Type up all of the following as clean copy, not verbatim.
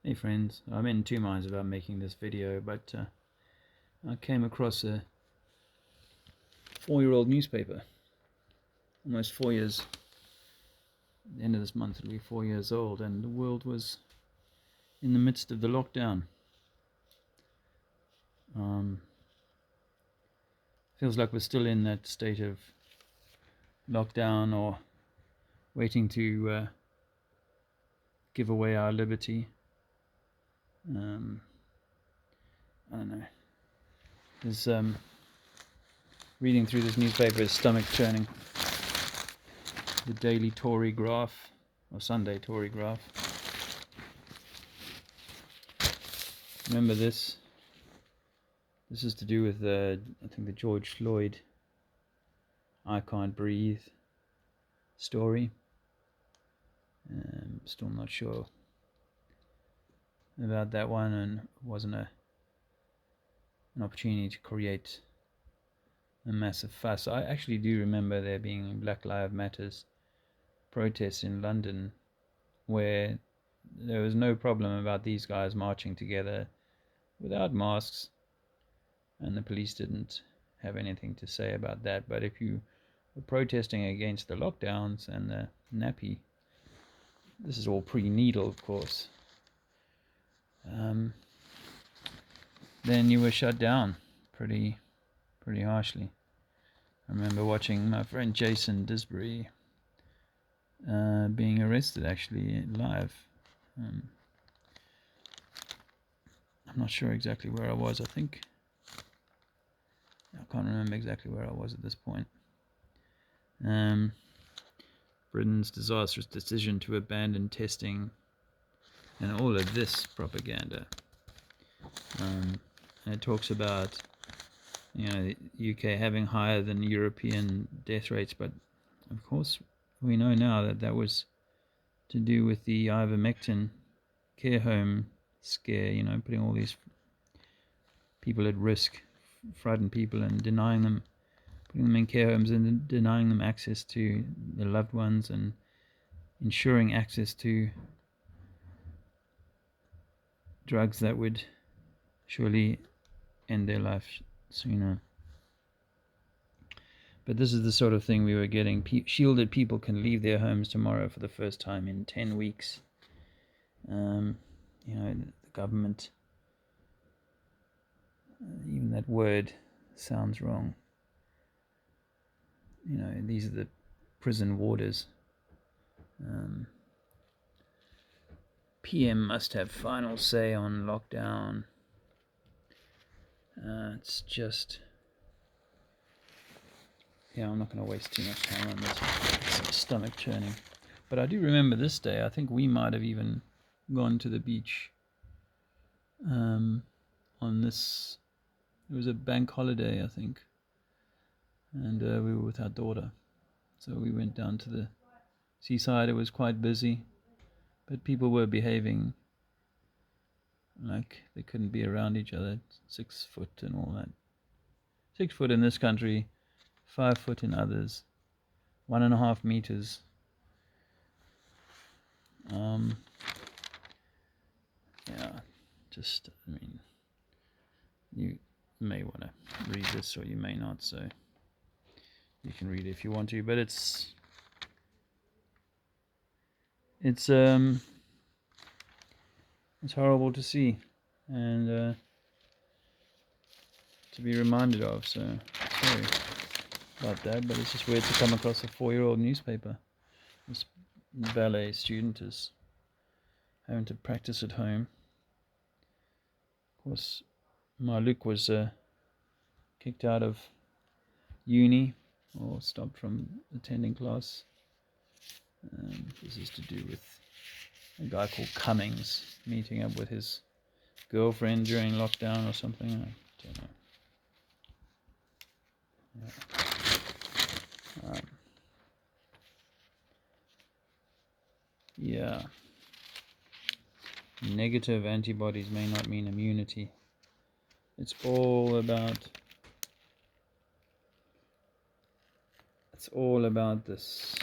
Hey friends, I'm in two minds about making this video, but I came across a 4-year-old newspaper, almost 4 years. At the end of this month it'll be 4 years old, and the world was in the midst of the lockdown. Feels like we're still in that state of lockdown, or waiting to give away our liberty. I don't know. There's reading through this newspaper is stomach churning. The daily Tory graph, or Sunday Tory graph. Remember this? This is to do with I think the George Floyd "I Can't Breathe" story. Still not sure about that one, and it wasn't an opportunity to create a massive fuss. I actually do remember there being Black Lives Matters protests in London where there was no problem about these guys marching together without masks, and the police didn't have anything to say about that. But if you were protesting against the lockdowns and the nappy, this is all pre-needle, of course, then you were shut down pretty harshly. I remember watching my friend Jason Disbury being arrested actually live. I'm not sure exactly where I was. I can't remember exactly where I was at this point. Britain's disastrous decision to abandon testing, and all of this propaganda. And it talks about, the UK having higher than European death rates, but of course we know now that that was to do with the ivermectin care home scare, putting all these people at risk, frightened people, and putting them in care homes and denying them access to their loved ones, and ensuring access to drugs that would surely end their life sooner. But this is the sort of thing we were getting. Shielded people can leave their homes tomorrow for the first time in 10 weeks. The government, even that word sounds wrong. These are the prison warders. PM must have final say on lockdown. It's just... I'm not going to waste too much time on this. It's stomach churning. But I do remember this day. I think we might have even gone to the beach on this. It was a bank holiday, I think. And we were with our daughter. So we went down to the seaside. It was quite busy. But people were behaving like they couldn't be around each other. 6 foot and all that. 6 foot in this country, 5 foot in others, 1.5 meters. You may want to read this, or you may not, so you can read it if you want to, but it's horrible to see and to be reminded of, so sorry about that, but it's just weird to come across a 4-year-old newspaper. This ballet student is having to practice at home. Of course, my Luke was kicked out of uni, or stopped from attending class. This is to do with a guy called Cummings meeting up with his girlfriend during lockdown or something. I don't know. Negative antibodies may not mean immunity. It's all about this.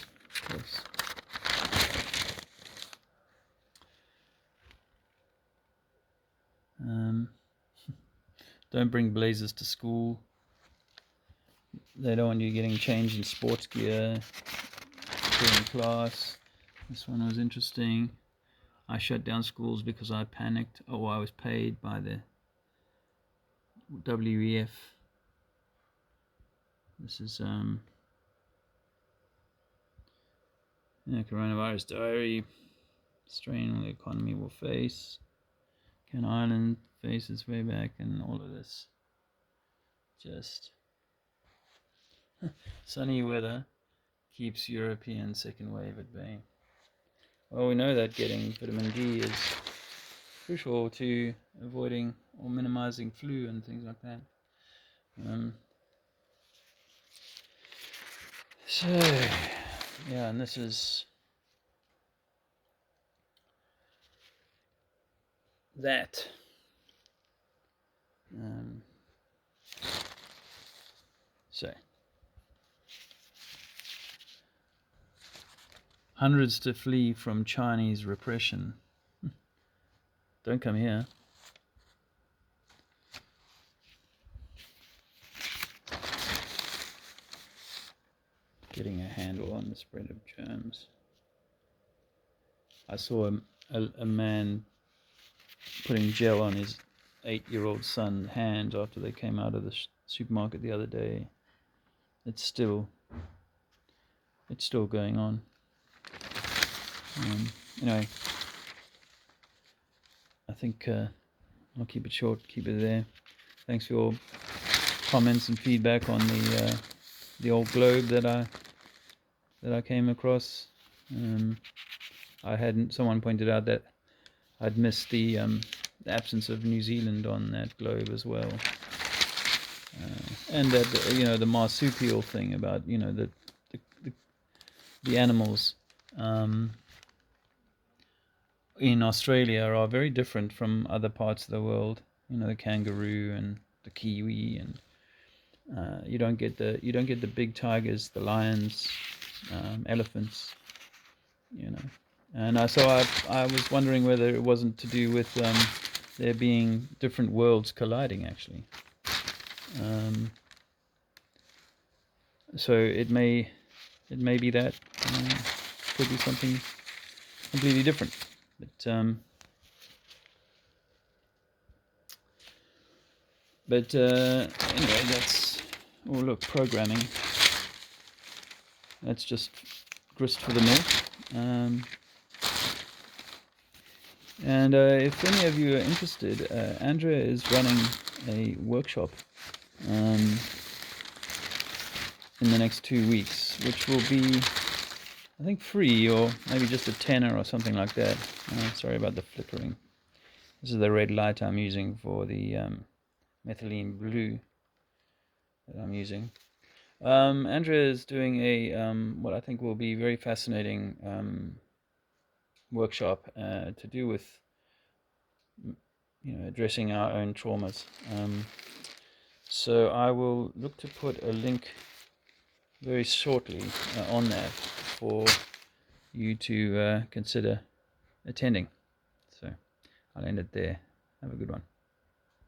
Don't bring blazers to school. They don't want you getting changed in sports gear during class. This one was interesting. I shut down schools because I panicked. Oh, I was paid by the WEF. This is coronavirus diary. Strain the economy will face. Can Ireland face its way back, and all of this. Just sunny weather keeps European second wave at bay. Well, we know that getting vitamin D is crucial to avoiding or minimizing flu and things like that. So, yeah, and this is that. So, hundreds to flee from Chinese repression. Don't come here. Getting a handle on the spread of germs. I saw a man putting gel on his 8-year-old son's hand after they came out of the supermarket the other day. It's still going on. Anyway, I think I'll keep it short, keep it there. Thanks for your comments and feedback on the old globe that I came across. Someone pointed out that I'd missed the absence of New Zealand on that globe as well, and that the marsupial thing about the animals in Australia are very different from other parts of the world. The kangaroo and the kiwi, and you don't get the big tigers, the lions, elephants, And so I was wondering whether it wasn't to do with there being different worlds colliding, actually. So it may be that could be something completely different. But anyway, that's programming. That's just grist for the mill. And if any of you are interested, Andrea is running a workshop in the next 2 weeks, which will be, I think, free, or maybe just a tenner or something like that. Sorry about the flickering. This is the red light I'm using for the methylene blue that I'm using. Andrea is doing a what I think will be very fascinating workshop to do with addressing our own traumas. So I will look to put a link very shortly on that for you to consider attending. So I'll end it there. Have a good one.